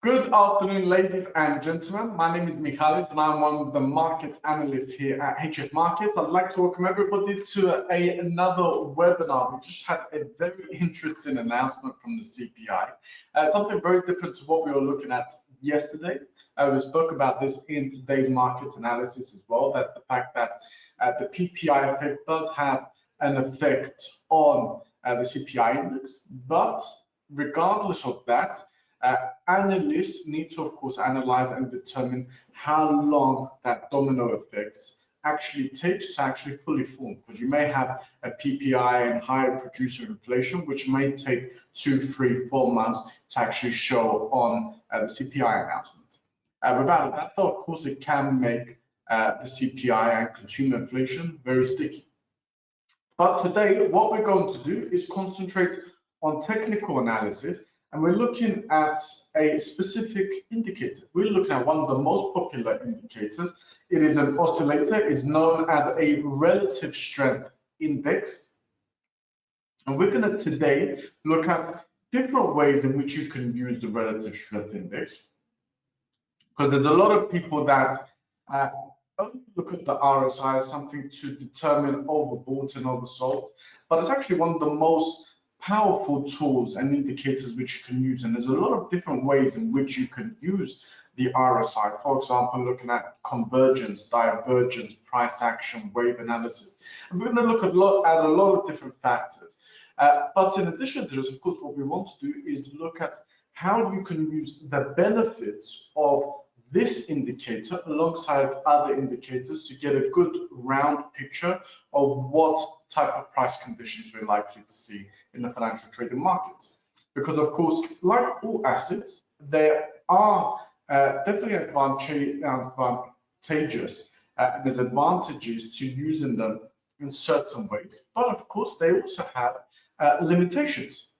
Good afternoon, ladies and gentlemen. My name is Michalis and I'm one of the markets analysts here at HF Markets. I'd like to welcome everybody to another webinar. We just had a very interesting announcement from the CPI, something very different to what we were looking at yesterday. We spoke about this in today's markets analysis as well, that the fact that the PPI effect does have an effect on the CPI index, but regardless of that, analysts need to, of course, analyze and determine how long that domino effects actually takes to actually fully form, because you may have a PPI and higher producer inflation, which may take 2, 3, 4 months to actually show on the CPI announcement. Without that, though, of course, it can make the CPI and consumer inflation very sticky. But today, what we're going to do is concentrate on technical analysis, and we're looking at a specific indicator. We're looking at one of the most popular indicators. It is an oscillator. It's known as a relative strength index. And we're going to today look at different ways in which you can use the relative strength index. Because there's a lot of people that only look at the RSI as something to determine overbought and oversold, but it's actually one of the most powerful tools and indicators which you can use, and there's a lot of different ways in which you can use the RSI. For example, looking at convergence, divergence, price action, wave analysis, and we're going to look at a lot of different factors. But in addition to this, of course, what we want to do is look at how you can use the benefits of this indicator alongside other indicators to get a good round picture of what type of price conditions we're likely to see in the financial trading markets. Because of course, like all assets, there are definitely advantageous and there's advantages to using them in certain ways, but of course they also have limitations.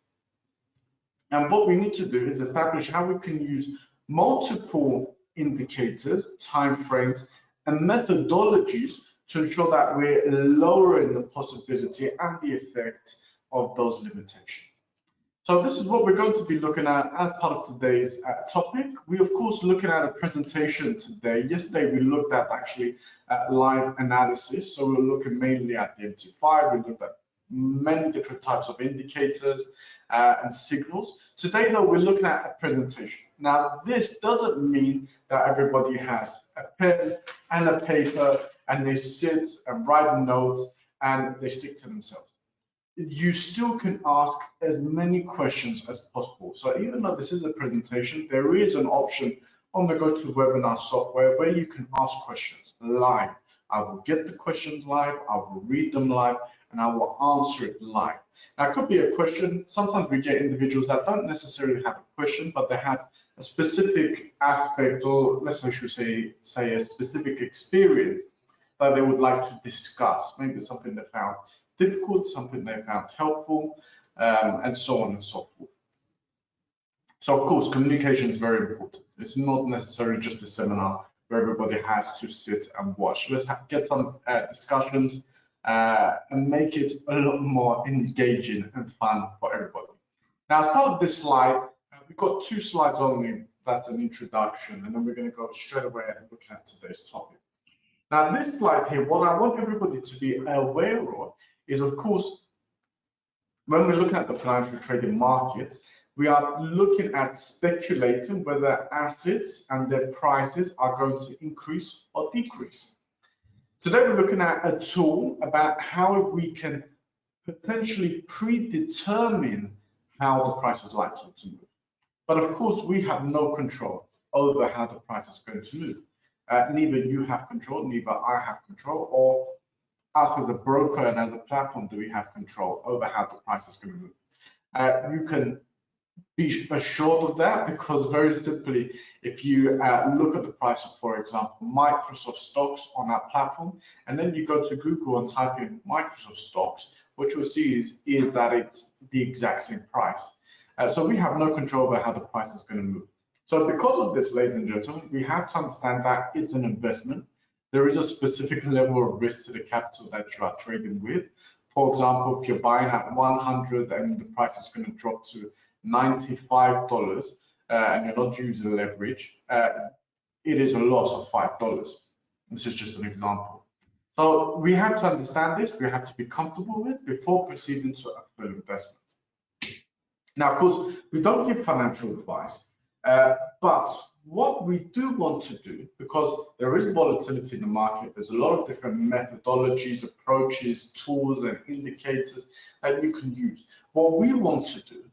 And what we need to do is establish how we can use multiple indicators, timeframes, and methodologies to ensure that we're lowering the possibility and the effect of those limitations. So this is what we're going to be looking at as part of today's topic. We, of course, looking at a presentation today. Yesterday, we looked at actually live analysis. So we're looking mainly at the MT5. We looked at many different types of indicators and signals. Today, though, we're looking at a presentation. Now, this doesn't mean that everybody has a pen and a paper and they sit and write notes and they stick to themselves. You still can ask as many questions as possible. So even though this is a presentation, there is an option on the GoToWebinar software where you can ask questions live. I will get the questions live, I will read them live, and I will answer it live. Now, it could be a question. Sometimes we get individuals that don't necessarily have a question, but they have a specific aspect, or let's say, say a specific experience that they would like to discuss. Maybe something they found difficult, something they found helpful, and so on and so forth. So, of course, communication is very important. It's not necessarily just a seminar where everybody has to sit and watch. Let's get some discussions and make it a lot more engaging and fun for everybody. Now, as part of this slide, we've got 2 slides only. That's an introduction, and then we're going to go straight away and look at today's topic. Now, this slide here, what I want everybody to be aware of is, of course, when we're looking at the financial trading markets, we are looking at speculating whether assets and their prices are going to increase or decrease. Today, we're looking at a tool about how we can potentially predetermine how the price is likely to move. But of course, we have no control over how the price is going to move. Neither you have control, neither I have control, or us as a broker and as a platform do we have control over how the price is going to move. You can be assured of that because very simply, if you look at the price of, for example, Microsoft stocks on our platform, and then you go to Google and type in Microsoft stocks, what you'll see is that it's the exact same price. So we have no control over how the price is going to move. So because of this, ladies and gentlemen, we have to understand that it's an investment. There is a specific level of risk to the capital that you are trading with. For example, if you're buying at 100 and the price is going to drop to $95, and you're not using leverage, it is a loss of $5. This is just an example. So we have to understand this, we have to be comfortable with before proceeding to a full investment. Now, of course, we don't give financial advice, but what we do want to do, because there is volatility in the market, there's a lot of different methodologies, approaches, tools, and indicators that you can use. What we want to do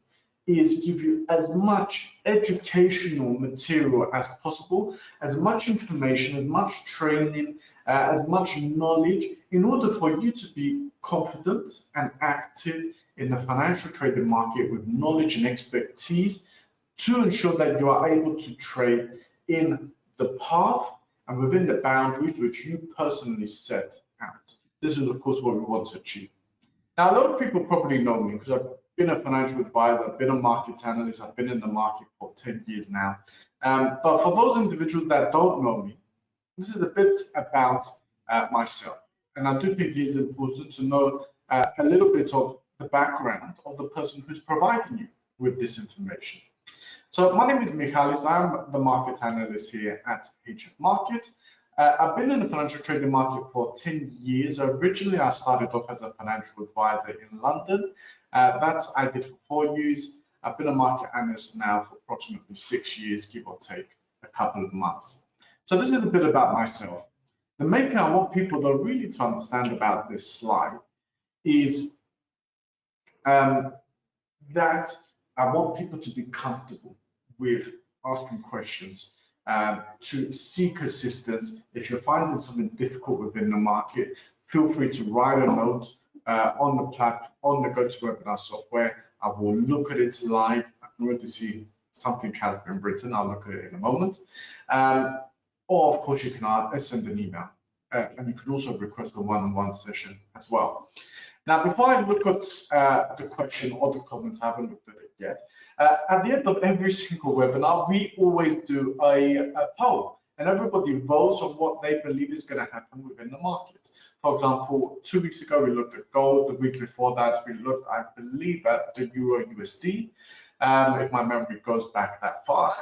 is give you as much educational material as possible, as much information, as much training, as much knowledge, in order for you to be confident and active in the financial trading market with knowledge and expertise to ensure that you are able to trade in the path and within the boundaries which you personally set out. This is, of course, what we want to achieve. Now, a lot of people probably know me because I've been a financial advisor, I've been a market analyst, I've been in the market for 10 years now. But for those individuals that don't know me, this is a bit about myself. And I do think it is important to know a little bit of the background of the person who's providing you with this information. So my name is Michalis, I'm the market analyst here at HF Markets. I've been in the financial trading market for 10 years. Originally, I started off as a financial advisor in London. That I did for 4 years. I've been a market analyst now for approximately 6 years, give or take a couple of months. So this is a bit about myself. The main thing I want people to really to understand about this slide is that I want people to be comfortable with asking questions, to seek assistance. If you're finding something difficult within the market, feel free to write a note on the platform, on the GoToWebinar software. I will look at it live. I can already see something has been written. I'll look at it in a moment. Or of course, you can send an email, and you can also request a one-on-one session as well. Now, before I look at the question or the comments, I haven't looked at it yet. At the end of every single webinar, we always do a poll, and everybody votes on what they believe is going to happen within the market. For example, 2 weeks ago, we looked at gold. The week before that, we looked, I believe, at the Euro USD, if my memory goes back that far.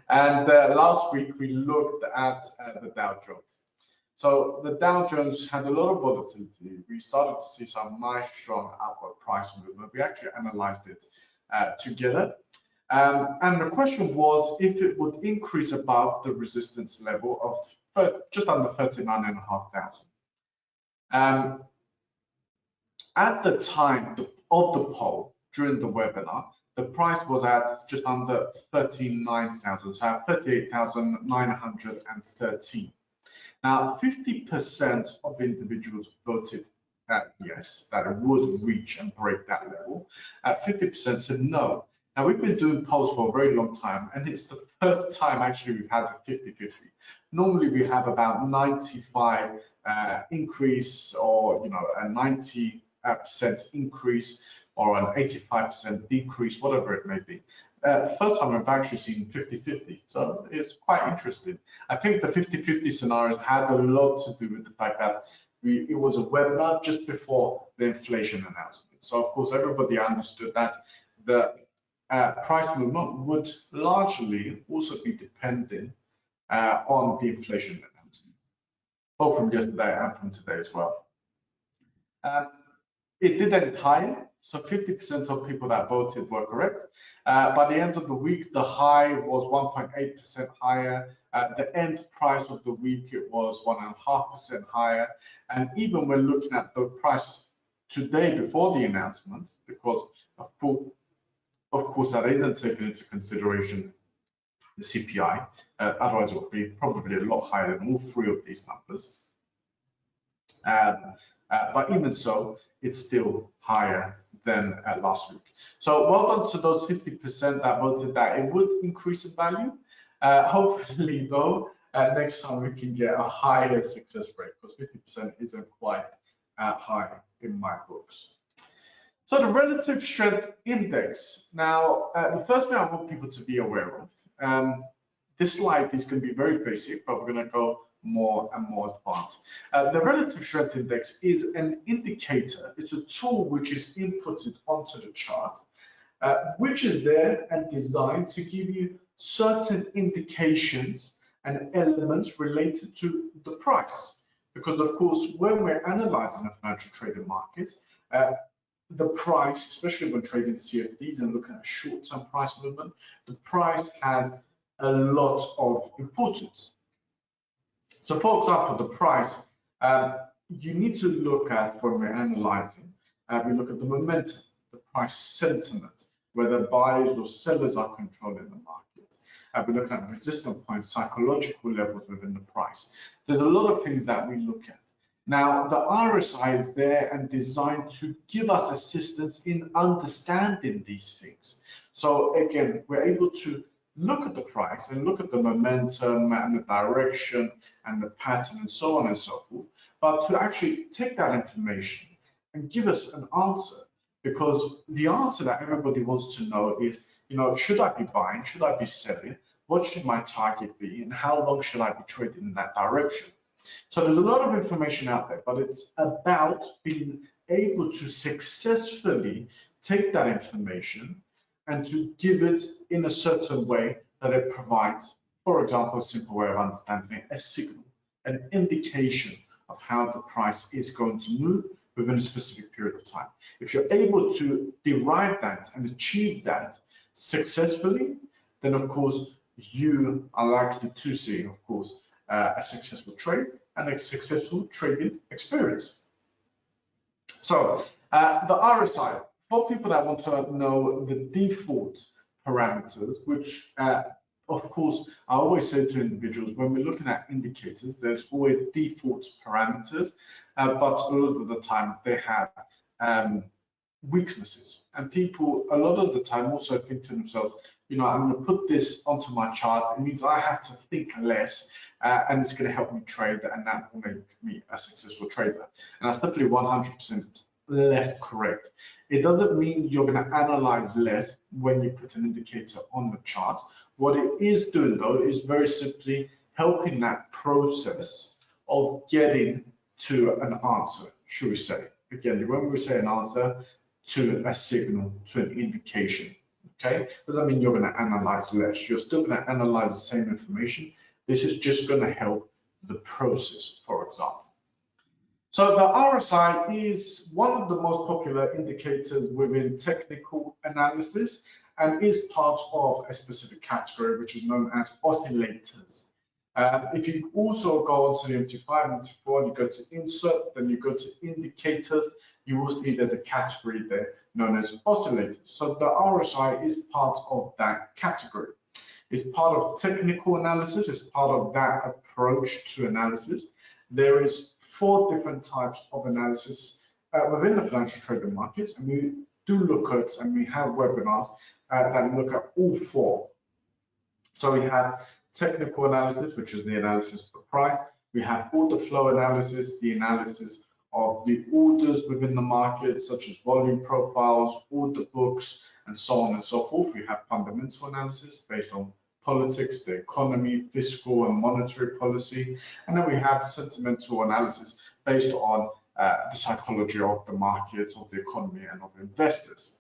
And last week, we looked at the Dow Jones. So the Dow Jones had a lot of volatility. We started to see some nice, strong upward price movement. We actually analyzed it together. And the question was if it would increase above the resistance level of just under 39,500. At the time of the poll during the webinar, the price was at just under 39,000, so at 38,913. Now, 50% of individuals voted yes, that it would reach and break that level. 50% said no. Now, we've been doing polls for a very long time, and it's the first time actually we've had a 50-50. Normally, we have about 95 increase, or a 90% increase, or an 85% decrease, whatever it may be. First time I've actually seen 50-50, so it's quite interesting. I think the 50-50 scenarios had a lot to do with the fact that it was a webinar just before the inflation announcement. So of course, everybody understood that the price movement would largely also be dependent on the inflation announcement, both from yesterday and from today as well. It did end higher. So 50% of people that voted were correct. By the end of the week, the high was 1.8% higher. The end price of the week, it was 1.5% higher. And even when looking at the price today before the announcement, because of course that isn't taken into consideration the CPI, otherwise it would be probably a lot higher than all three of these numbers. But even so, it's still higher than last week. So well done to those 50% that voted that it would increase in value. Hopefully, though, next time we can get a higher success rate, because 50% isn't quite high in my books. So the relative strength index. Now, the first thing I want people to be aware of, this slide is going to be very basic, but we're going to go more and more advanced. The relative strength index is an indicator. It's a tool which is inputted onto the chart, which is there and designed to give you certain indications and elements related to the price. Because of course, when we're analyzing a financial trading market, the price, especially when trading CFDs and looking at short-term price movement, the price has a lot of importance. So for example, the price, you need to look at when we're analyzing, we look at the momentum, the price sentiment, whether buyers or sellers are controlling the market. We look at resistance points, psychological levels within the price. There's a lot of things that we look at. Now, the RSI is there and designed to give us assistance in understanding these things. So again, we're able to look at the price and look at the momentum and the direction and the pattern and so on and so forth, but to actually take that information and give us an answer, because the answer that everybody wants to know is, should I be buying, should I be selling, what should my target be, and how long should I be trading in that direction? So there's a lot of information out there, but it's about being able to successfully take that information and to give it in a certain way that it provides, for example, a simple way of understanding it, a signal, an indication of how the price is going to move within a specific period of time. If you're able to derive that and achieve that successfully, then of course you are likely to see, of course, a successful trade and a successful trading experience. So the RSI, for people that want to know the default parameters, which of course I always say to individuals, when we're looking at indicators, there's always default parameters, but a lot of the time they have weaknesses, and people a lot of the time also think to themselves, I'm going to put this onto my chart. It means I have to think less, and it's going to help me trade, and that will make me a successful trader. And that's definitely 100% less correct. It doesn't mean you're going to analyze less when you put an indicator on the chart. What it is doing though is very simply helping that process of getting to an answer, should we say. Again, when we say an answer, to a signal, to an indication. Okay, doesn't mean you're going to analyze less. You're still going to analyze the same information. This is just going to help the process, for example. So the RSI is one of the most popular indicators within technical analysis and is part of a specific category, which is known as oscillators. If you also go on to the MT5, MT4, you go to inserts, then you go to indicators, you will see there's a category there known as oscillators. So the RSI is part of that category. It's part of technical analysis, it's part of that approach to analysis. There is 4 different types of analysis within the financial trading markets, and we do look at, and we have webinars that look at all 4. So we have technical analysis, which is the analysis of the price. We have order flow analysis, the analysis of the orders within the market, such as volume profiles, order books, and so on and so forth. We have fundamental analysis based on politics, the economy, fiscal and monetary policy. And then we have sentimental analysis based on the psychology of the market, of the economy, and of investors.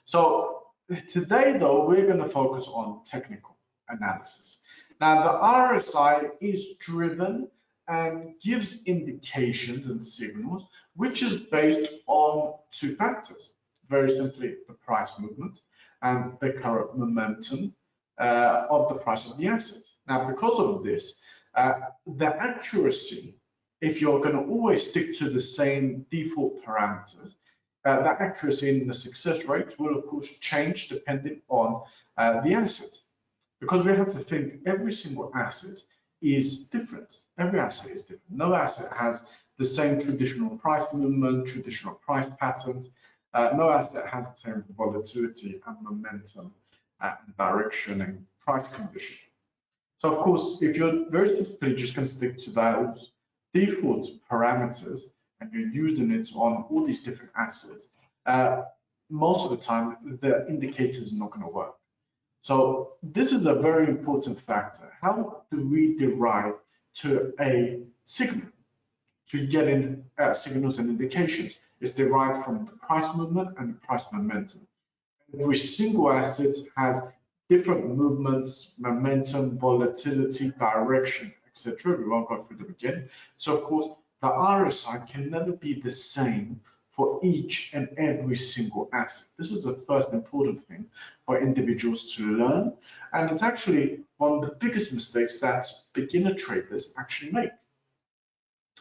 So today, though, we're going to focus on technical analysis. Now, the RSI is driven and gives indications and signals, which is based on 2 factors. Very simply, the price movement and the current momentum of the price of the asset. Now, because of this, the accuracy, if you're going to always stick to the same default parameters, that accuracy in the success rate will, of course, change depending on the asset. Because we have to think every single asset is different. Every asset is different. No asset has the same traditional price movement, traditional price patterns. No asset has the same volatility and momentum and direction and price condition. So of course, if you're very simply just going to stick to those default parameters and you're using it on all these different assets, most of the time the indicators are not going to work. So this is a very important factor. How do we derive to a signal, to getting signals and indications? It's derived from the price movement and the price momentum. every single asset has different movements, momentum, volatility, direction, etc. We won't go through them again. So of course, the RSI can never be the same for each and every single asset. This is the first important thing for individuals to learn, and it's actually one of the biggest mistakes that beginner traders actually make.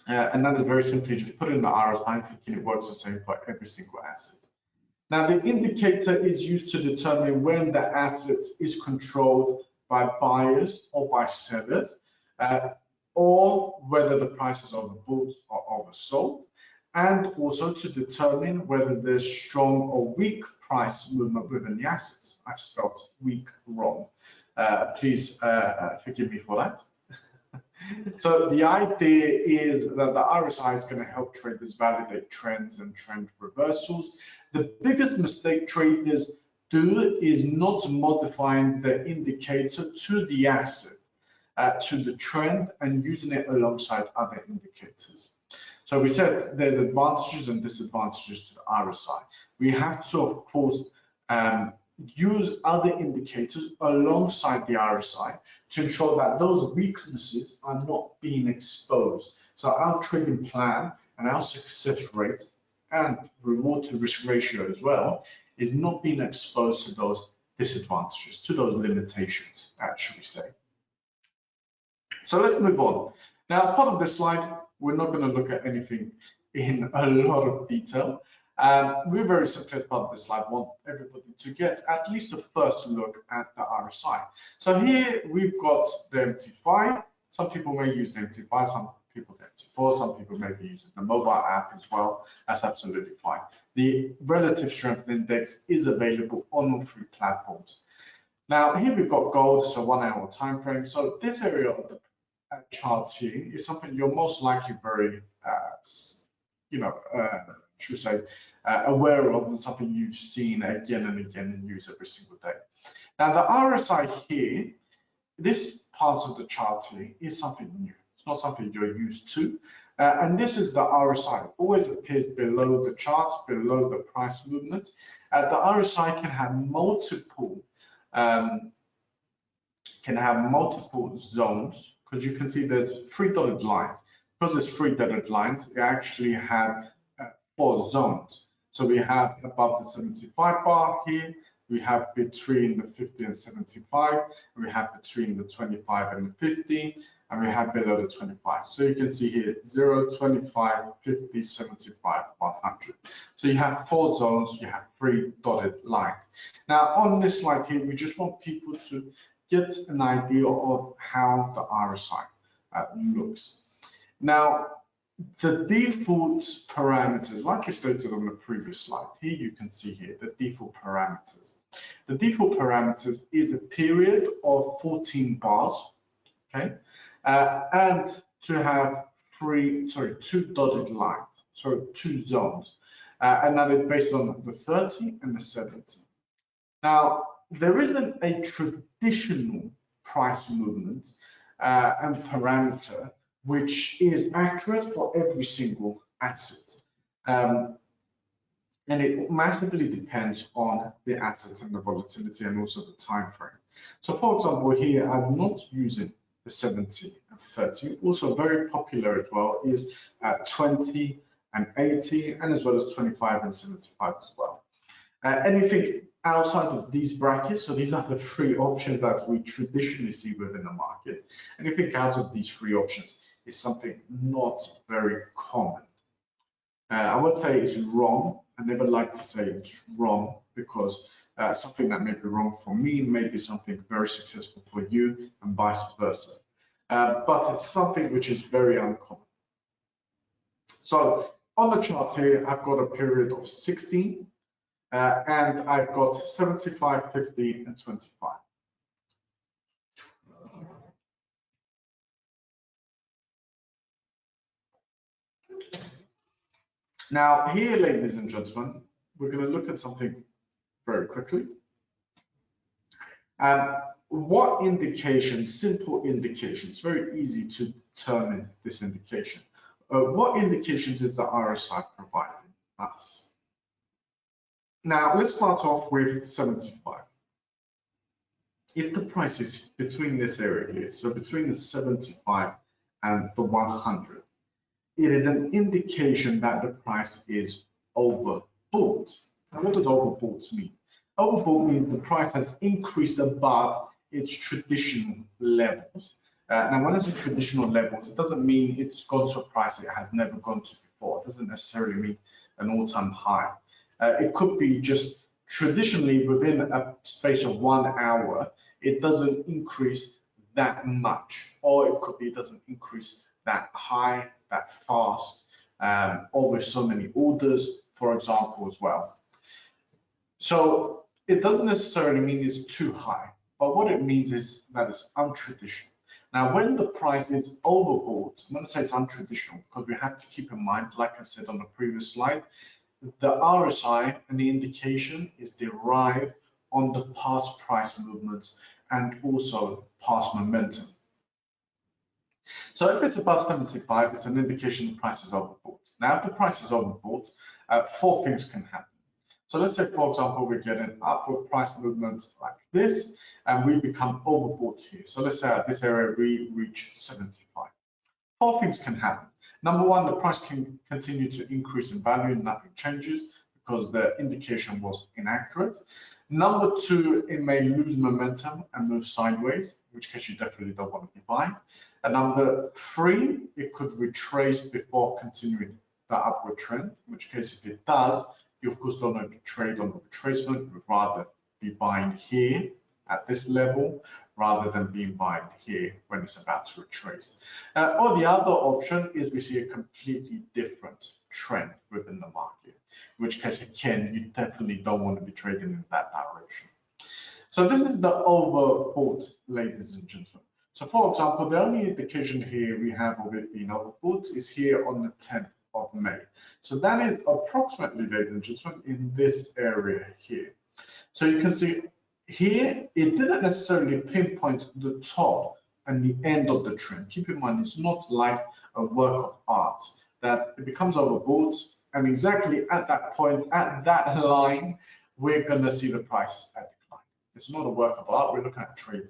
And that is very simply just put in the RSI thinking it works the same for every single asset. Now, the indicator is used to determine when the asset is controlled by buyers or by sellers, or whether the price is overbought or oversold, and also to determine whether there's strong or weak price movement within the assets. I've spelled weak wrong. Please forgive me for that. So the idea is that the RSI is going to help traders validate trends and trend reversals. The biggest mistake traders do is not modifying the indicator to the asset, to the trend, and using it alongside other indicators. So we said there's advantages and disadvantages to the RSI. We have to, of course, use other indicators alongside the RSI to ensure that those weaknesses are not being exposed. So our trading plan and our success rate and reward to risk ratio as well is not being exposed to those disadvantages, to those limitations, should we say. So let's move on. Now, as part of this slide, we're not going to look at anything in a lot of detail. We're very simply, as part of this slide, want everybody to get at least a first look at the RSI. So here we've got the MT5. Some people may use the MT5, some people the MT4, some people may be using the mobile app as well. That's absolutely fine. The relative strength index is available on all three platforms. Now here we've got gold, so 1 hour time frame. So this area of the chart here is something you're most likely very, should say, aware of, and something you've seen again and again and use every single day. Now the RSI here, this part of the chart here is something new. It's not something you're used to. And this is the RSI. It always appears below the chart, below the price movement. The RSI can have multiple zones, because you can see there's 3 dotted lines. Because there's 3 dotted lines, it actually has 4 zones. So we have above the 75 bar here, we have between the 50 and 75, we have between the 25 and the 50, and we have below the 25. So you can see here 0, 25, 50, 75, 100. So you have 4 zones, you have 3 dotted lines. Now on this slide here, we just want people to get an idea of how the RSI looks. Now, the default parameters, like I stated on the previous slide, here you can see here the default parameters. The default parameters is a period of 14 bars, okay, and to have 2 dotted lines, so 2 zones, and that is based on the 30 and the 70. Now, there isn't a traditional price movement and parameter which is accurate for every single asset. And it massively depends on the asset and the volatility and also the time frame. So for example, here I'm not using the 70 and 30. Also very popular as well is 20 and 80, and as well as 25 and 75 as well. Anything outside of these brackets, so these are the 3 options that we traditionally see within the market. Anything out of these 3 options is something not very common. I would say it's wrong. I never like to say it's wrong, because something that may be wrong for me may be something very successful for you, and vice versa. But it's something which is very uncommon. So on the chart here, I've got a period of 16, and I've got 75, 50, and 25. Now here, ladies and gentlemen, we're going to look at something very quickly. What indications, simple indications, very easy to determine this indication. What indications is the RSI providing us? Now let's start off with 75. If the price is between this area here, so between the 75 and the 100, it is an indication that the price is overbought. Now, what does overbought mean? Overbought means the price has increased above its traditional levels. Now, when I say traditional levels, it doesn't mean it's gone to a price it has never gone to before. It doesn't necessarily mean an all-time high. It could be just traditionally within a space of 1 hour, it doesn't increase that much, or it could be it doesn't increase that high, that fast, or with so many orders, for example, as well. So it doesn't necessarily mean it's too high, but what it means is that it's untraditional. Now, when the price is overbought, I'm going to say it's untraditional because we have to keep in mind, like I said on the previous slide, the RSI and the indication is derived on the past price movements and also past momentum. So if it's above 75, it's an indication the price is overbought. Now, if the price is overbought, 4 things can happen. So let's say, for example, we get an upward price movement like this, and we become overbought here. So let's say at this area, we reach 75. 4 things can happen. Number one, the price can continue to increase in value and nothing changes because the indication was inaccurate. Number two, it may lose momentum and move sideways, in which case you definitely don't want to be buying. And number three, it could retrace before continuing the upward trend, in which case if it does, you of course don't want to trade on the retracement, you'd rather be buying here at this level rather than being buying here when it's about to retrace. Or the other option is we see a completely different trend within the market, in which case again, you definitely don't want to be trading in that direction. So this is the overbought, ladies and gentlemen. So for example, the only indication here we have of it being overbought is here on the 10th of May. So that is approximately, ladies and gentlemen, in this area here. So you can see here, it didn't necessarily pinpoint the top and the end of the trend. Keep in mind, it's not like a work of art that it becomes overbought, and exactly at that point, at that line, we're going to see the price at decline. It's not a work of art. We're looking at trading,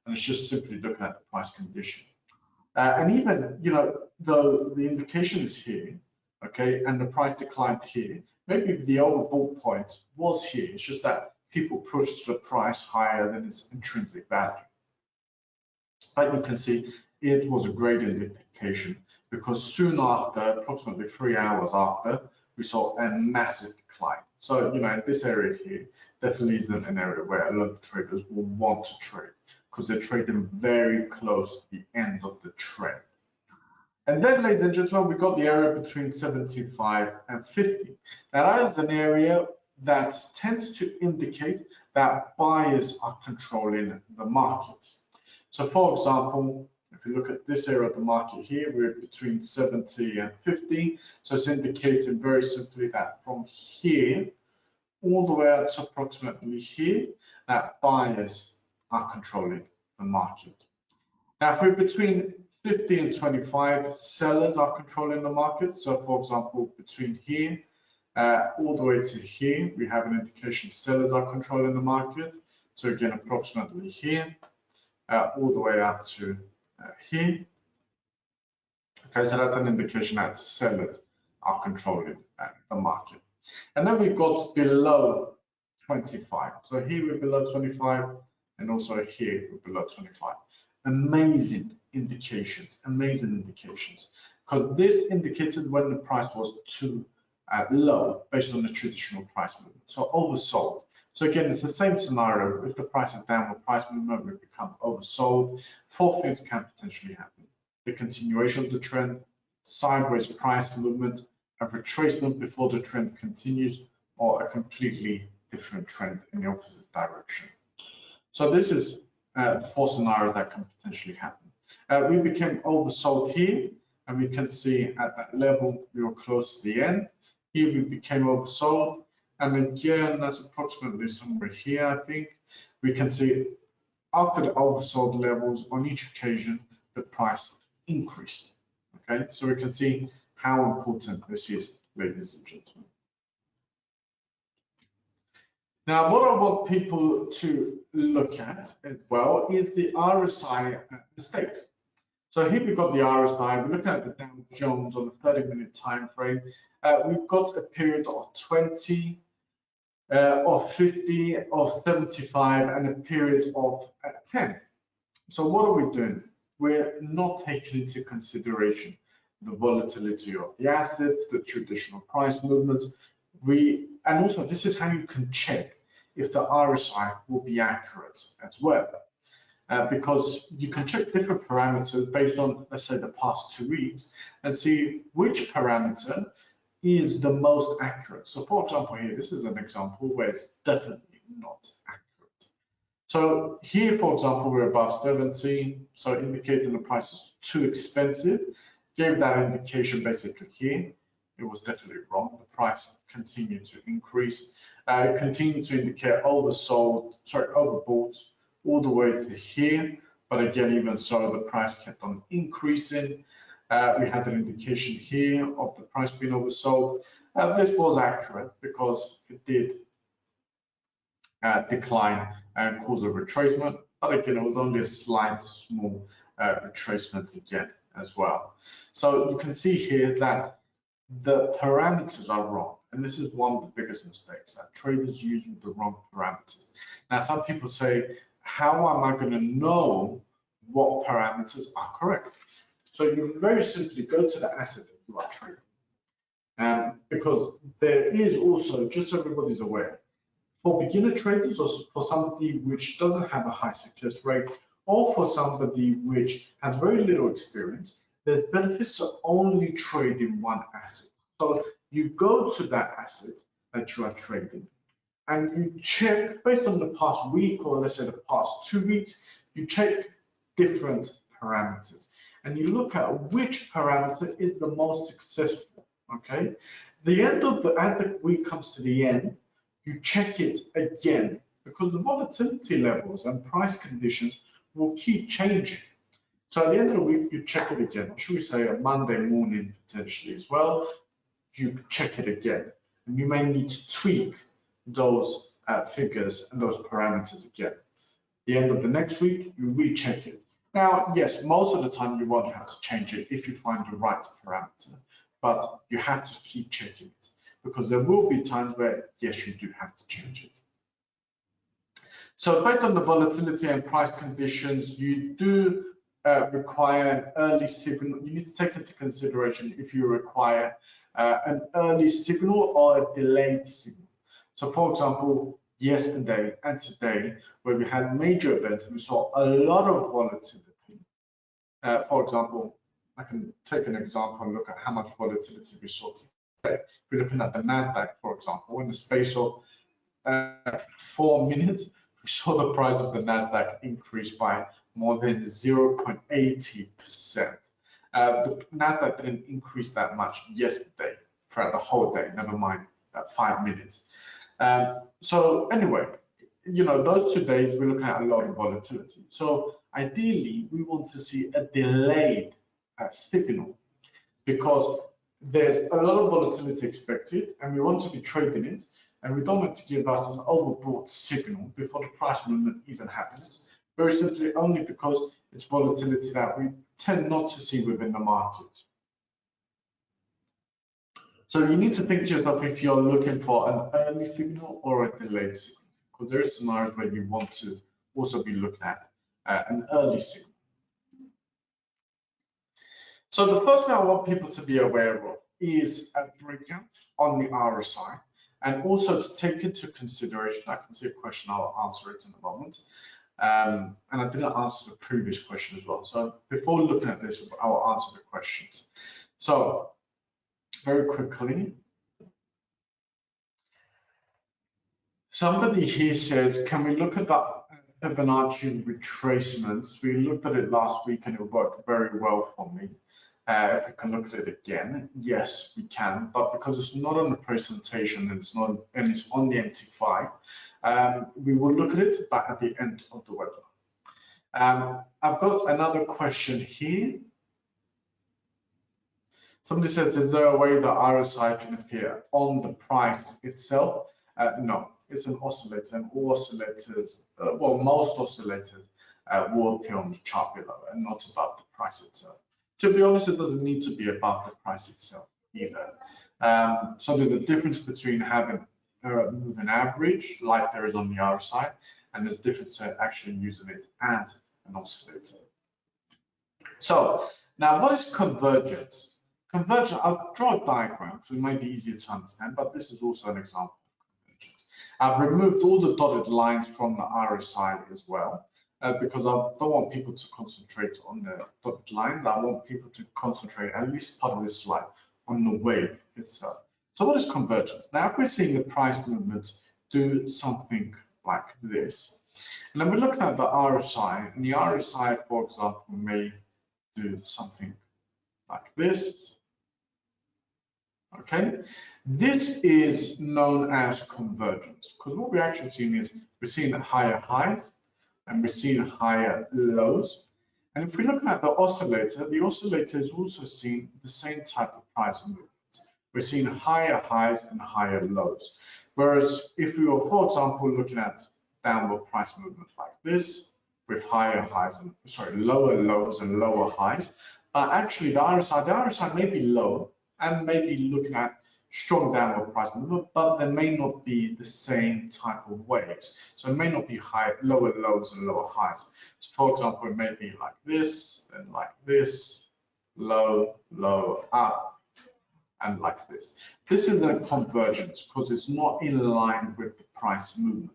and it's just simply looking at the price condition. And even, you know, though the indication is here, okay, and the price declined here, maybe the overbought point was here. It's just that people pushed the price higher than its intrinsic value. But you can see it was a great indication because soon after, approximately 3 hours after, we saw a massive decline. So, you know, in this area here, definitely isn't an area where a lot of traders will want to trade because they're trading very close to the end of the trend. And then, ladies and gentlemen, we got the area between 75 and 50. Now, that is an area that tends to indicate that buyers are controlling the market. So for example, if you look at this area of the market here, we're between 70 and 50. So it's indicating very simply that from here all the way up to approximately here, that buyers are controlling the market. Now, if we're between 50 and 25, sellers are controlling the market. So for example, between here all the way to here, we have an indication sellers are controlling the market. So again, approximately here, all the way up to here. Okay, so that's an indication that sellers are controlling the market. And then we've got below 25. So here we're below 25, and also here we're below 25. Amazing indications, because this indicated when the price was too low based on the traditional price movement, so oversold. So again, it's the same scenario. If the price is downward price movement, we become oversold. 4 things can potentially happen: the continuation of the trend, sideways price movement, a retracement before the trend continues, or a completely different trend in the opposite direction. So this is 4 scenarios that can potentially happen. We became oversold here, and we can see at that level we were close to the end. Here we became oversold, and again that's approximately somewhere here. I think we can see after the oversold levels on each occasion the price increased. Okay, so we can see how important this is, ladies and gentlemen. Now, what I want people to look at as well is the RSI mistakes. So here we've got the RSI. We're looking at the Dow Jones on a 30-minute time frame. We've got a period of 20, of 50, of 75, and a period of 10. So what are we doing? We're not taking into consideration the volatility of the assets, the traditional price movements. And also this is how you can check if the RSI will be accurate as well. Because you can check different parameters based on, let's say, the past 2 weeks and see which parameter is the most accurate. So for example, here, this is an example where it's definitely not accurate. So here, for example, we're above 17, so indicating the price is too expensive. Gave that indication basically here. It was definitely wrong. The price continued to increase. It continued to indicate overbought all the way to here. But again, even so, the price kept on increasing. We had an indication here of the price being oversold. This was accurate because it did decline and cause a retracement. But again, it was only a slight, small retracement again as well. So you can see here that the parameters are wrong. And this is one of the biggest mistakes, that traders use the wrong parameters. Now, some people say, how am I going to know what parameters are correct? So you very simply go to the asset that you are trading. Because there is also, just so everybody's aware, for beginner traders or for somebody which doesn't have a high success rate, or for somebody which has very little experience, there's benefits to only trading one asset. So you go to that asset that you are trading and you check based on the past week, or let's say the past 2 weeks, you check different parameters and you look at which parameter is the most successful. Okay, as the week comes to the end, you check it again because the volatility levels and price conditions will keep changing. So at the end of the week, you check it again, or should we say a Monday morning potentially as well, you check it again. And you may need to tweak those figures and those parameters again. At the end of the next week, you recheck it. Now, yes, most of the time you won't have to change it if you find the right parameter, but you have to keep checking it because there will be times where, yes, you do have to change it. So based on the volatility and price conditions, you do require an early signal. You need to take into consideration if you require an early signal or a delayed signal. So for example, yesterday and today, where we had major events, we saw a lot of volatility. For example, I can take an example and look at how much volatility we saw today. We're looking at the NASDAQ, for example, in the space of 4 minutes, we saw the price of the NASDAQ increase by more than 0.80%. The NASDAQ didn't increase that much yesterday throughout the whole day, never mind 5 minutes. So anyway, you know, those 2 days we're looking at a lot of volatility. So ideally, we want to see a delayed signal because there's a lot of volatility expected and we want to be trading it, and we don't want to give us an overbought signal before the price movement even happens. Very simply, only because it's volatility that we tend not to see within the market. So you need to think to yourself if you're looking for an early signal or a delayed signal, because there are scenarios where you want to also be looking at an early signal. So the first thing I want people to be aware of is a breakout on the RSI, and also to take into consideration, I can see a question, I'll answer it in a moment. And I didn't answer the previous question as well. So before looking at this, I'll answer the questions. So very quickly, somebody here says, can we look at that Fibonacci retracements? We looked at it last week and it worked very well for me. If we can look at it again, yes, we can, but because it's not on the presentation and it's on the MT5, we will look at it back at the end of the webinar. I've got another question here. Somebody says, is there a way that RSI can appear on the price itself? No, it's an oscillator, and all oscillators, well, most oscillators will appear on the chart below and not above the price itself. To be honest, it doesn't need to be above the price itself either. So there's a difference between having a moving average, like there is on the RSI, and there's a difference to actually using it as an oscillator. So now, what is convergence? Convergence, I'll draw a diagram so it might be easier to understand, but this is also an example of convergence. I've removed all the dotted lines from the RSI as well, because I don't want people to concentrate on the dotted line. I want people to concentrate, at least part of this slide, on the wave itself. So what is convergence? Now, if we're seeing the price movement do something like this, and then we're looking at the RSI, and the RSI, for example, may do something like this. Okay, this is known as convergence, because what we're actually seeing is we're seeing higher highs and we're seeing higher lows. And if we're looking at the oscillator is also seeing the same type of price movement. We're seeing higher highs and higher lows. Whereas if we were, for example, looking at downward price movement like this, with higher highs and lower lows and lower highs, actually the RSI may be low and may be looking at strong downward price movement, but there may not be the same type of waves. So it may not be lower lows and lower highs. So for example, it may be like this, then like this, low, low, up, and like this. This is a convergence because it's not in line with the price movement.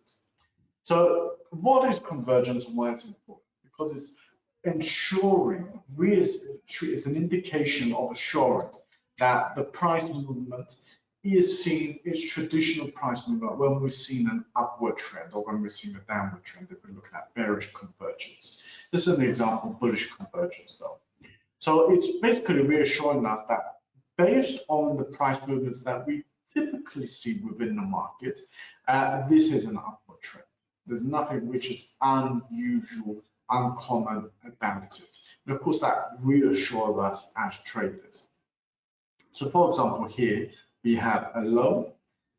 So what is convergence and why is it important? Because it's ensuring, it's an indication of assurance that the price movement is seen as traditional price movement when we're seeing an upward trend or when we're seeing a downward trend, if we're looking at bearish convergence. This is an example of bullish convergence though. So it's basically reassuring us that based on the price movements that we typically see within the market, this is an upward trend. There's nothing which is unusual, uncommon about it. And of course, that reassures us as traders. So for example, here we have a low.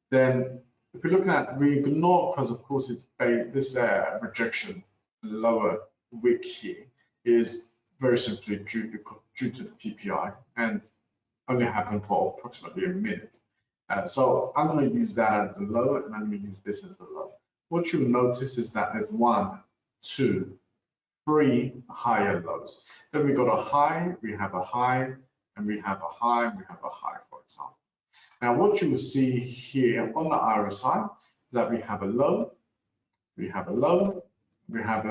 Then if we're looking at, we ignore, because of course it's this rejection lower wick here is very simply due to the PPI and only happened for approximately a minute. So I'm going to use that as the low, and I'm going to use this as the low. What you'll notice is that there's 1, 2, 3 higher lows. Then we got a high, we have a high, and we have a high, and we have a high, for example. Now, what you will see here on the RSI is that we have a low, we have a low, we have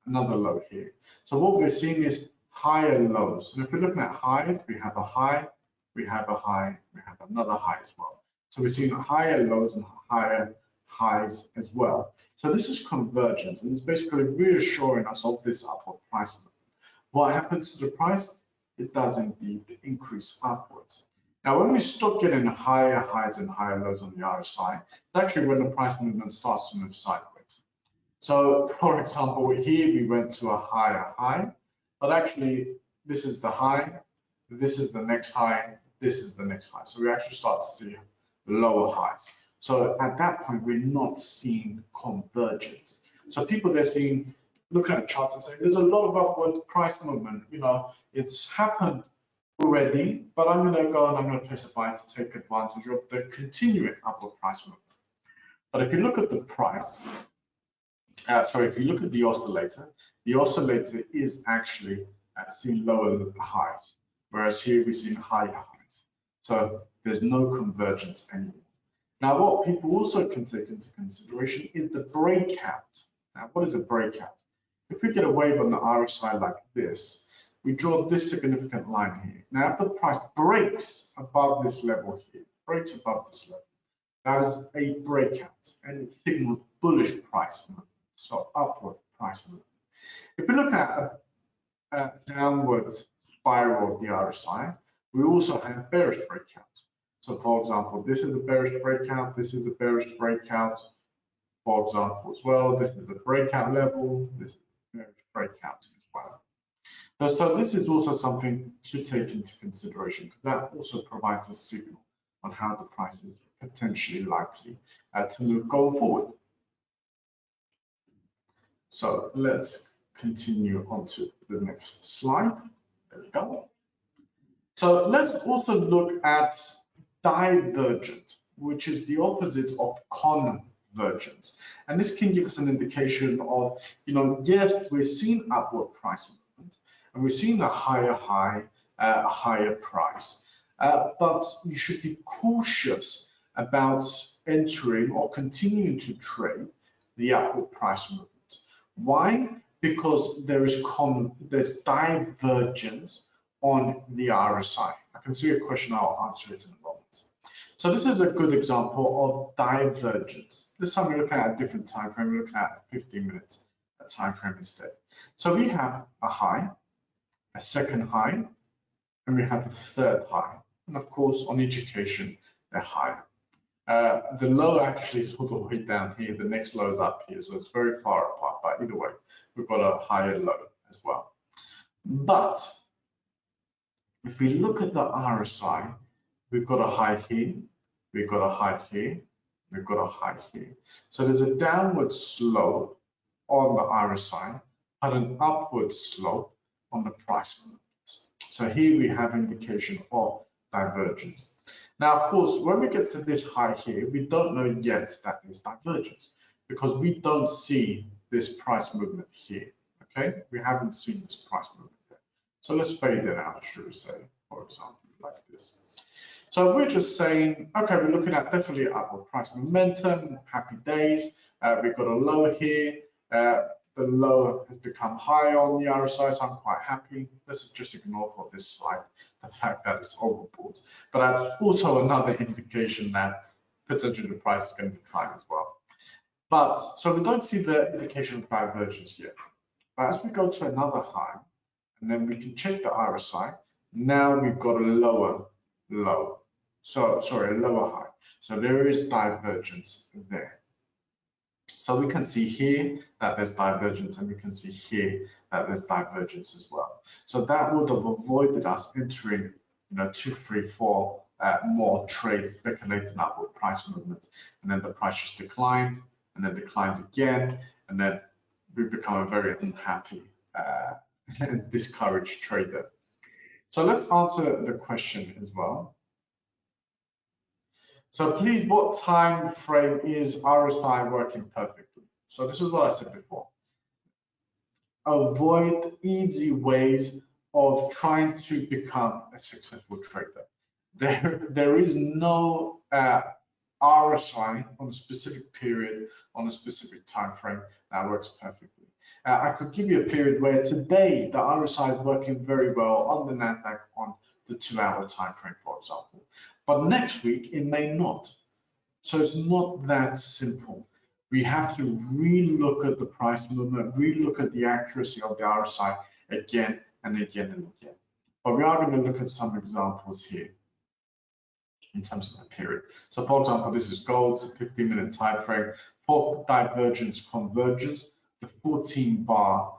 another low here. So what we're seeing is higher lows. And if we're looking at highs, we have a high, we have a high, we have another high as well. So we're seeing higher lows and higher highs as well. So this is convergence, and it's basically reassuring us of this upward price movement. What happens to the price? It does indeed increase upwards. Now, when we stop getting higher highs and higher lows on the RSI, it's actually when the price movement starts to move sideways. So, for example, here we went to a higher high, but actually this is the high, this is the next high, this is the next high. So we actually start to see lower highs. So at that point, we're not seeing convergence. So people they're seeing, looking at charts and saying, there's a lot of upward price movement. You know, it's happened already, but I'm going to go and I'm going to place a buy to take advantage of the continuing upward price movement. But if you look at the price, if you look at the oscillator is actually seeing lower highs, whereas here we're seeing higher highs. So there's no convergence anymore. Now, what people also can take into consideration is the breakout. Now, what is a breakout? If we get a wave on the RSI like this, we draw this significant line here. Now, if the price breaks above this level here, that is a breakout, and it signals bullish price movement, so upward price movement. If we look at a downward spiral of the RSI, we also have bearish breakouts. So for example, this is a bearish breakout, this is a bearish breakout, for example, as well. This is a breakout level, this is a bearish breakout as well. So this is also something to take into consideration, because that also provides a signal on how the price is potentially likely to move going forward. So let's continue on to the next slide. There we go. So let's also look at divergent, which is the opposite of convergence. And this can give us an indication of, yes, we're seeing upward price movement and we're seeing a higher high, a higher price. But you should be cautious about entering or continuing to trade the upward price movement. Why? Because there's divergence on the RSI. I can see a question, I'll answer it in a moment. So this is a good example of divergence. This time we're looking at a different time frame, we're looking at a 15-minute time frame instead. So we have a high, a second high, and we have a third high. And of course, on each occasion, they're higher. The low actually is all the way down here, the next low is up here, so it's very far apart, but either way, we've got a higher low as well. But if we look at the RSI, we've got a high here, we've got a high here, we've got a high here. So there's a downward slope on the RSI, but an upward slope on the price movement. So here we have indication of divergence. Now, of course, when we get to this high here, we don't know yet that there's divergence because we don't see this price movement here, okay? We haven't seen this price movement yet. So let's fade it out, should we say, for example, like this. So we're just saying, okay, we're looking at definitely upward price momentum, happy days. We've got a low here. The low has become high on the RSI, so I'm quite happy. Let's just ignore for this slide the fact that it's overbought. But that's also another indication that potentially the price is going to decline as well. But so we don't see the indication of divergence yet. But as we go to another high, and then we can check the RSI, now we've got a lower low. So sorry, a lower high. So there is divergence there. So we can see here that there's divergence, and we can see here that there's divergence as well. So that would have avoided us entering, 2, 3, 4 more trades speculating upward price movement, and then the price just declined, and then declines again, and then we become a very unhappy and discouraged trader. So let's answer the question as well. So please, what time frame is RSI working perfectly? So this is what I said before. Avoid easy ways of trying to become a successful trader. There is no RSI on a specific period, on a specific time frame that works perfectly. I could give you a period where today the RSI is working very well on the NASDAQ on the 2-hour time frame, for example. But next week it may not. So it's not that simple. We have to relook at the price movement, relook at the accuracy of the RSI again and again and again. But we are going to look at some examples here in terms of the period. So for example, this is gold, it's a 15-minute time frame. For divergence, convergence, the 14-bar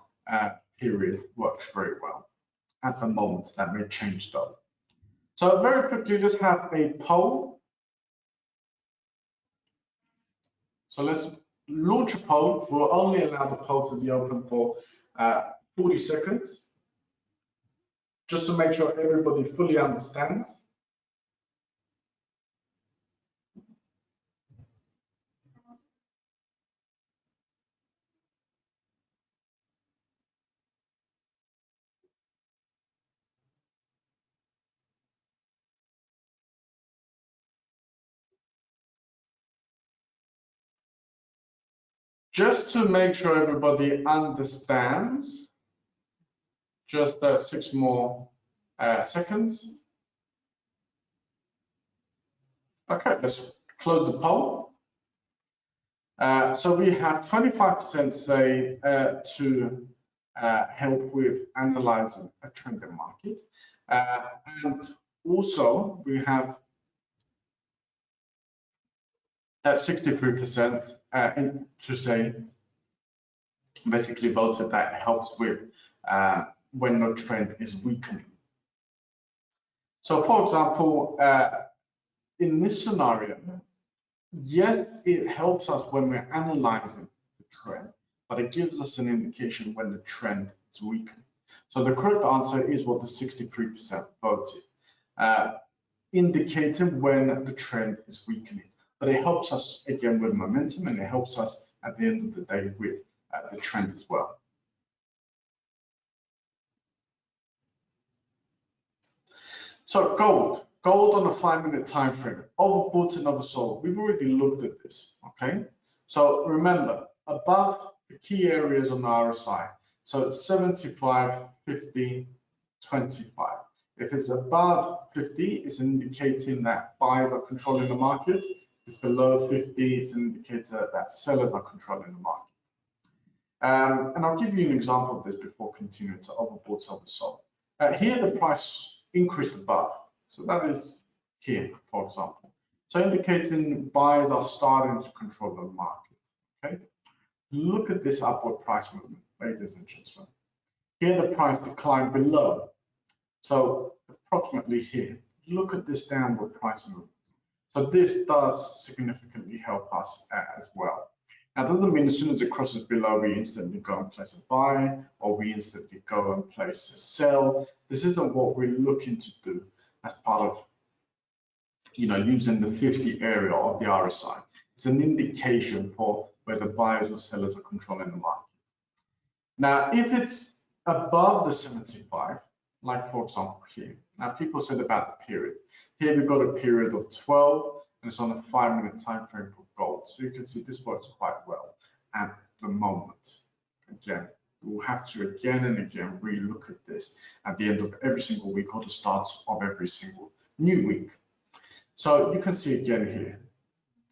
period works very well. At the moment, that may change though. So very quickly, let's have a poll. So let's launch a poll. We'll only allow the poll to be open for 40 seconds, just to make sure everybody fully understands. Just to make sure everybody understands, just 6 more seconds. Okay, let's close the poll. So we have 25% say to help with analyzing a trending market. And also we have 63% to say basically voted that helps with when the trend is weakening. So for example, in this scenario, yes, it helps us when we're analyzing the trend, but it gives us an indication when the trend is weakening. So the correct answer is what the 63% voted, indicating when the trend is weakening. But it helps us again with momentum, and it helps us at the end of the day with the trend as well. So gold on a 5-minute time frame, overbought and oversold. We've already looked at this, okay? So remember, above the key areas on the RSI, so it's 75, 50, 25. If it's above 50, it's indicating that buyers are controlling the market. If it's below 50, it's an indicator that sellers are controlling the market. And I'll give you an example of this before continuing to overbought, oversold. Here, the price increased above. So that is here, for example. So indicating buyers are starting to control the market, okay? Look at this upward price movement, ladies and gentlemen. Here, the price declined below. So approximately here, look at this downward price movement. So this does significantly help us as well. Now, that doesn't mean as soon as it crosses below, we instantly go and place a buy, or we instantly go and place a sell. This isn't what we're looking to do as part of, using the 50 area of the RSI. It's an indication for whether buyers or sellers are controlling the market. Now, if it's above the 75, like for example here, now people said about the period. Here we've got a period of 12, and it's on a 5-minute time frame for gold. So you can see this works quite well at the moment. Again, we'll have to again and again relook at this at the end of every single week or the start of every single new week. So you can see again here,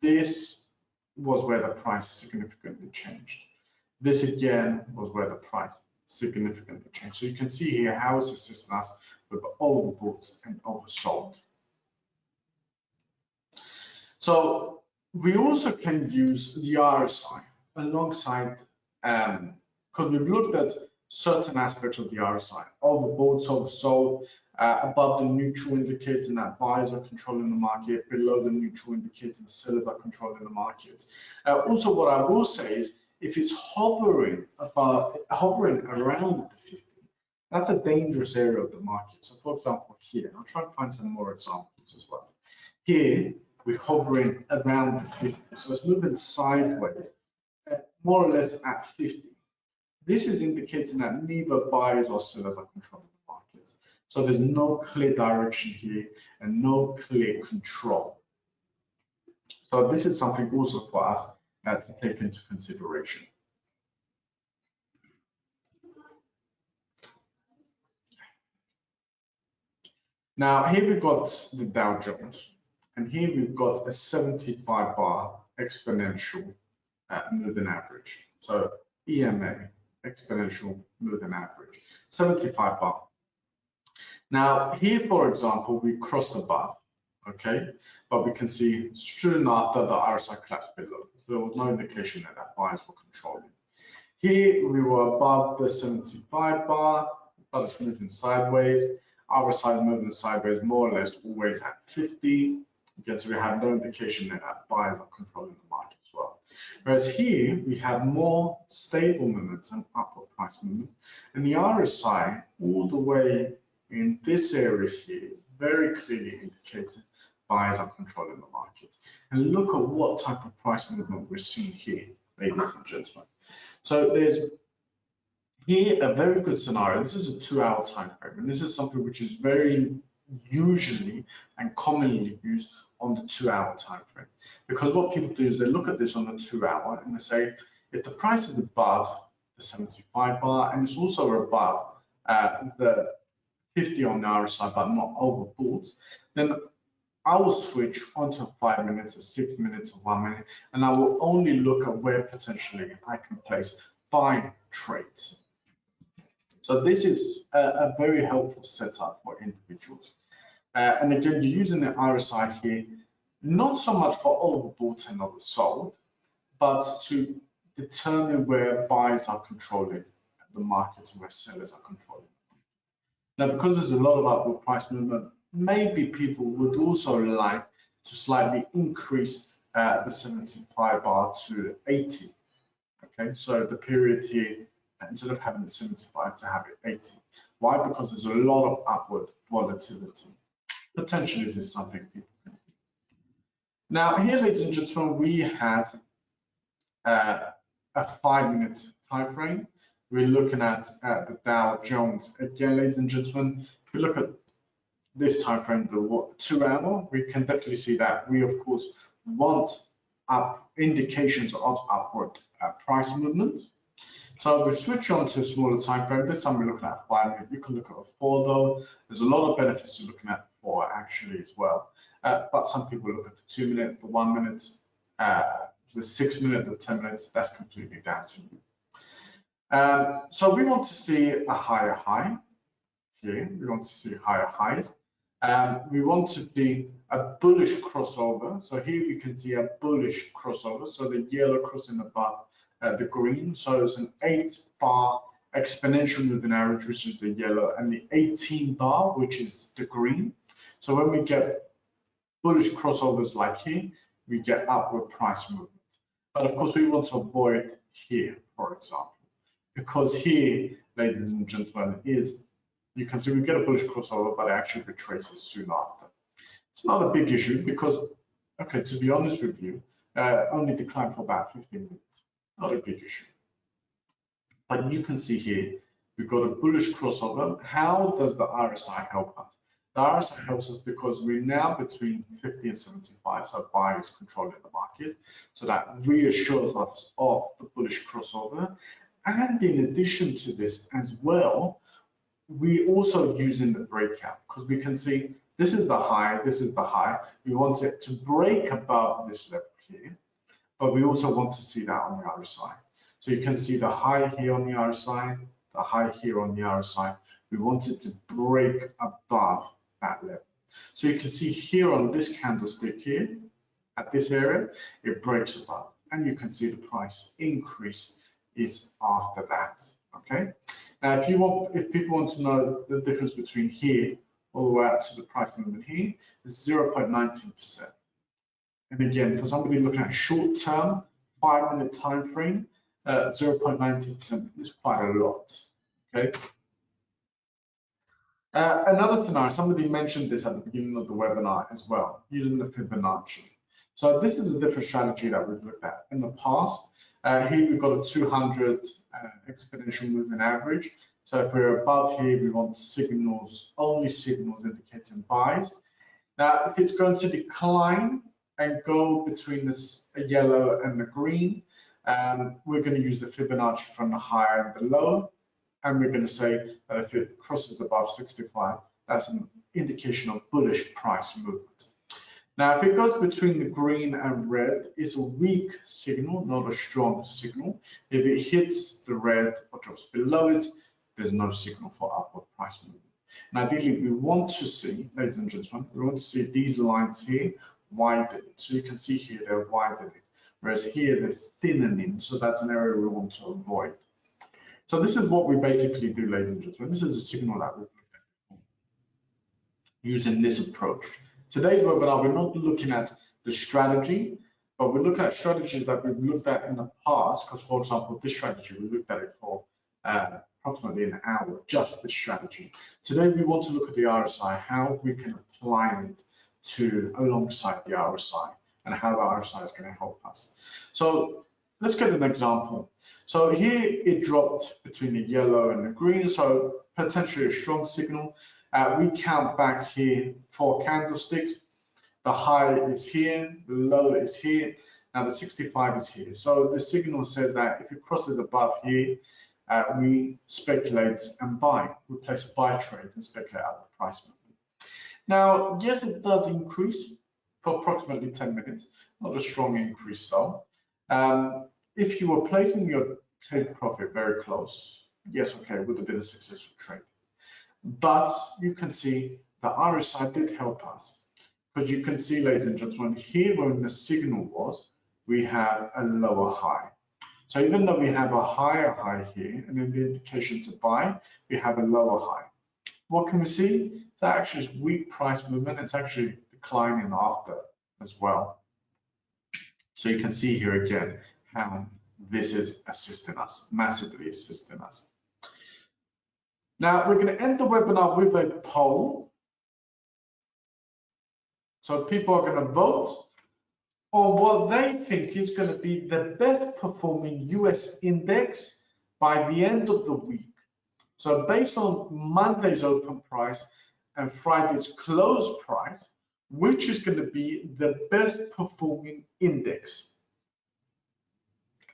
this was where the price significantly changed. This again was where the price significantly changed. So you can see here how it's assisting us with overbought and oversold. So we also can use the RSI alongside, because we've looked at certain aspects of the RSI, overbought, oversold, above the neutral indicator that buyers are controlling the market, below the neutral indicator that sellers are controlling the market. Also, what I will say is, if it's hovering around the 50, that's a dangerous area of the market. So for example, here, I'll try to find some more examples as well. Here, we're hovering around the 50, so it's moving sideways, more or less at 50. This is indicating that neither buyers or sellers are controlling the market. So there's no clear direction here and no clear control. So this is something also for us to take into consideration. Now here we've got the Dow Jones, and here we've got a 75-bar exponential moving average. So EMA, exponential moving average, 75 bar. Now here, for example, we crossed above, okay, but we can see soon after the RSI collapsed below, so there was no indication that buyers were controlling. Here we were above the 75 bar, but it's moving sideways. RSI moving sideways, more or less always at 50. Again, so we have no indication that buyers are controlling the market as well. Whereas here we have more stable momentum, upward price movement, and the RSI all the way in this area here is very clearly indicated buyers are controlling the market. And look at what type of price movement we're seeing here, ladies and gentlemen. So there's here a very good scenario. This is a 2-hour time frame, and this is something which is very usually and commonly used on the 2-hour time frame. Because what people do is they look at this on the 2-hour and they say, if the price is above the 75 bar and it's also above the 50 on the RSI but not overbought, then I will switch onto 5 minutes, or 6 minutes, or 1 minute, and I will only look at where potentially I can place buy trades. So this is a very helpful setup for individuals. And again, you're using the RSI here, not so much for overbought and oversold, but to determine where buyers are controlling the market and where sellers are controlling. Now, because there's a lot of upward price movement, maybe people would also like to slightly increase the 75 bar to 80. Okay, so the period here, instead of having it 75, to have it 80. Why? Because there's a lot of upward volatility. Potentially, this is something people can do. Now, here, ladies and gentlemen, we have a 5-minute time frame. We're looking at the Dow Jones. Again, ladies and gentlemen, if you look at this time frame, the 2 hour, we can definitely see that we, of course, want up indications of upward price movement. So we switch on to a smaller time frame. This time we're looking at 5 minutes. You can look at a 4 though. There's a lot of benefits to looking at 4 actually as well. But some people look at the 2 minute, the 1 minute, the 6 minute, the 10 minutes. That's completely down to you. So we want to see a higher high here. We want to see higher highs. We want to see a bullish crossover. So here we can see a bullish crossover. So the yellow crossing above the green. So it's an 8-bar exponential moving average, which is the yellow, and the 18-bar, which is the green. So when we get bullish crossovers like here, we get upward price movement. But of course, we want to avoid here, for example, because here, ladies and gentlemen, you can see we get a bullish crossover, but it actually retraces soon after. It's not a big issue because, okay, to be honest with you, only declined for about 15 minutes. Not a big issue. But you can see here, we've got a bullish crossover. How does the RSI help us? The RSI helps us because we're now between 50 and 75, so buy is controlling the market. So that reassures us of the bullish crossover. And in addition to this as well, we also using the breakout because we can see this is the high, this is the high. We want it to break above this level here, but we also want to see that on the RSI. So you can see the high here on the RSI, the high here on the RSI. We want it to break above that level. So you can see here on this candlestick here, at this area, it breaks above, and you can see the price increase is after that. Okay. Now, if people want to know the difference between here all the way up to the price movement here, it's 0.19%. And again, for somebody looking at short-term, 5-minute time frame, 0.19% is quite a lot. Okay. Another scenario, somebody mentioned this at the beginning of the webinar as well, using the Fibonacci. So this is a different strategy that we've looked at in the past. Here we've got a 200 exponential moving average. So if we're above here, we want signals, only signals indicating buys. Now, if it's going to decline and go between this yellow and the green, we're going to use the Fibonacci from the high and the low. And we're going to say that if it crosses above 65, that's an indication of bullish price movement. Now, if it goes between the green and red, it's a weak signal, not a strong signal. If it hits the red or drops below it, there's no signal for upward price movement. And ideally, we want to see, ladies and gentlemen, we want to see these lines here widening. So you can see here they're widening, whereas here they're thinning. So that's an area we want to avoid. So this is what we basically do, ladies and gentlemen. This is a signal that we've looked at before, using this approach. Today's webinar, we're not looking at the strategy, but we're looking at strategies that we've looked at in the past. Because, for example, this strategy, we looked at it for approximately an hour, just this strategy. Today, we want to look at the RSI, how we can apply it to alongside the RSI, and how the RSI is going to help us. So let's get an example. So here it dropped between the yellow and the green, so potentially a strong signal. We count back here 4 candlesticks. The high is here, the low is here, now the 65 is here. So the signal says that if it crosses above here, we speculate and buy. We place a buy trade and speculate out the price movement. Now, yes, it does increase for approximately 10 minutes, not a strong increase though. If you were placing your take profit very close, yes, okay, it would have been a successful trade. But you can see the RSI did help us, because you can see, ladies and gentlemen, here when the signal was, we have a lower high. So even though we have a higher high here, and in the indication to buy, we have a lower high. What can we see? It's actually weak price movement. It's actually declining after as well. So you can see here again how this is assisting us, massively assisting us. Now, we're going to end the webinar with a poll. So people are going to vote on what they think is going to be the best performing US index by the end of the week. So based on Monday's open price and Friday's close price, which is going to be the best performing index?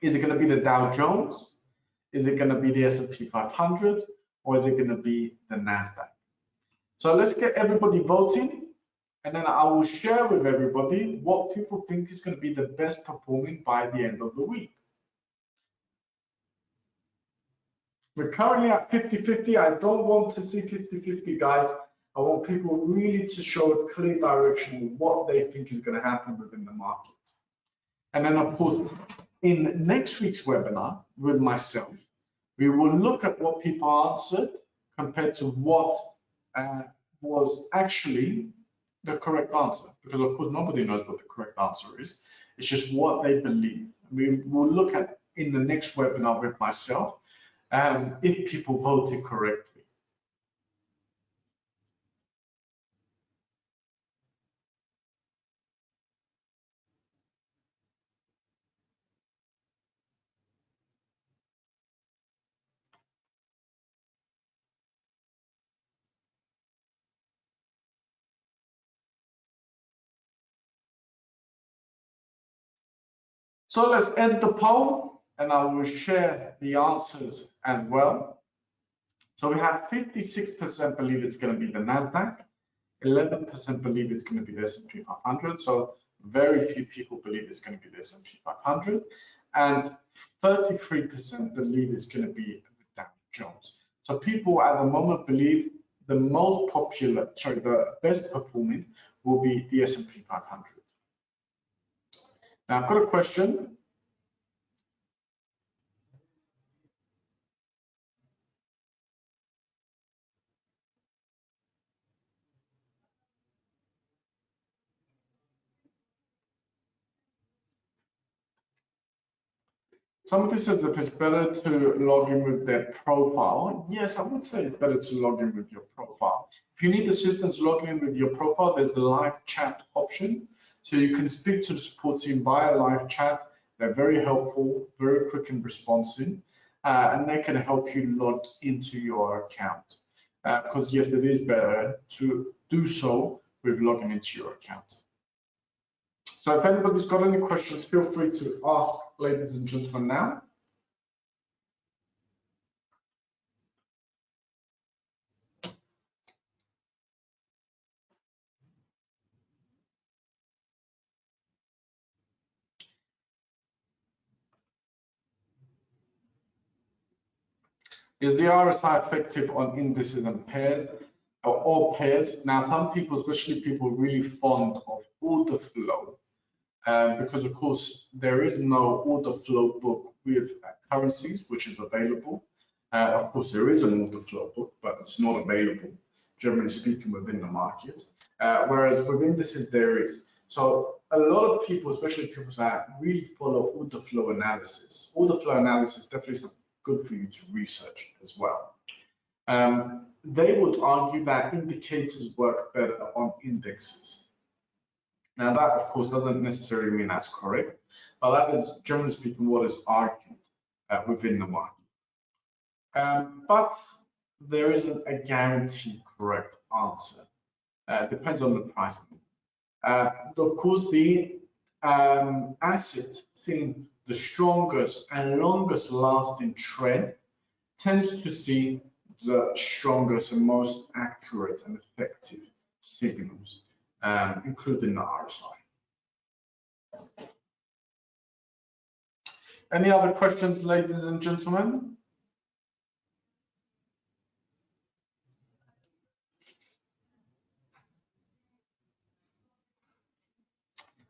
Is it going to be the Dow Jones? Is it going to be the S&P 500? Or is it going to be the NASDAQ? So let's get everybody voting, and then I will share with everybody what people think is going to be the best performing by the end of the week. We're currently at 50-50. I don't want to see 50-50, guys. I want people really to show a clear direction of what they think is going to happen within the market. And then, of course, in next week's webinar with myself, we will look at what people answered compared to what was actually the correct answer. Because, of course, nobody knows what the correct answer is. It's just what they believe. We will look at in the next webinar with myself if people voted correctly. So let's end the poll, and I will share the answers as well. So we have 56% believe it's going to be the NASDAQ, 11% believe it's going to be the S&P 500. So very few people believe it's going to be the S&P 500, and 33% believe it's going to be the Dow Jones. So people at the moment believe the most popular, sorry, the best performing will be the S&P 500. Now I've got a question. Somebody said that it's better to log in with their profile. Yes, I would say it's better to log in with your profile. If you need assistance logging in with your profile, there's the live chat option. So you can speak to the support team via live chat. They're very helpful, very quick and responsive, and they can help you log into your account. Because yes, it is better to do so with logging into your account. So if anybody's got any questions, feel free to ask, ladies and gentlemen, now. Is the RSI effective on indices and pairs or all pairs? Now, some people, especially people really fond of order flow, because of course there is no order flow book with currencies which is available. Of course, there is an order flow book, but it's not available, generally speaking, within the market. Whereas with indices there is. So a lot of people, especially people that really follow order flow analysis. Order flow analysis definitely is good for you to research as well. They would argue that indicators work better on indexes. Now that, of course, doesn't necessarily mean that's correct, but that is, generally speaking, what is argued within the market. But there isn't a guaranteed correct answer. It depends on the price. Of course, the asset seeing the strongest and longest lasting trend tends to see the strongest and most accurate and effective signals, including the RSI. Any other questions, ladies and gentlemen?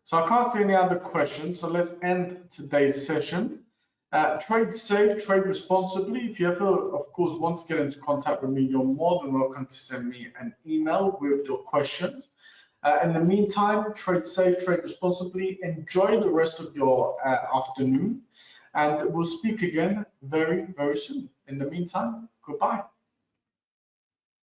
So I can't see any other questions, so let's end today's session. Trade safe, trade responsibly. If you ever, of course, want to get into contact with me, you're more than welcome to send me an email with your questions. In the meantime, trade safe, trade responsibly. Enjoy the rest of your afternoon. and we'll speak again very, very soon. In the meantime, goodbye.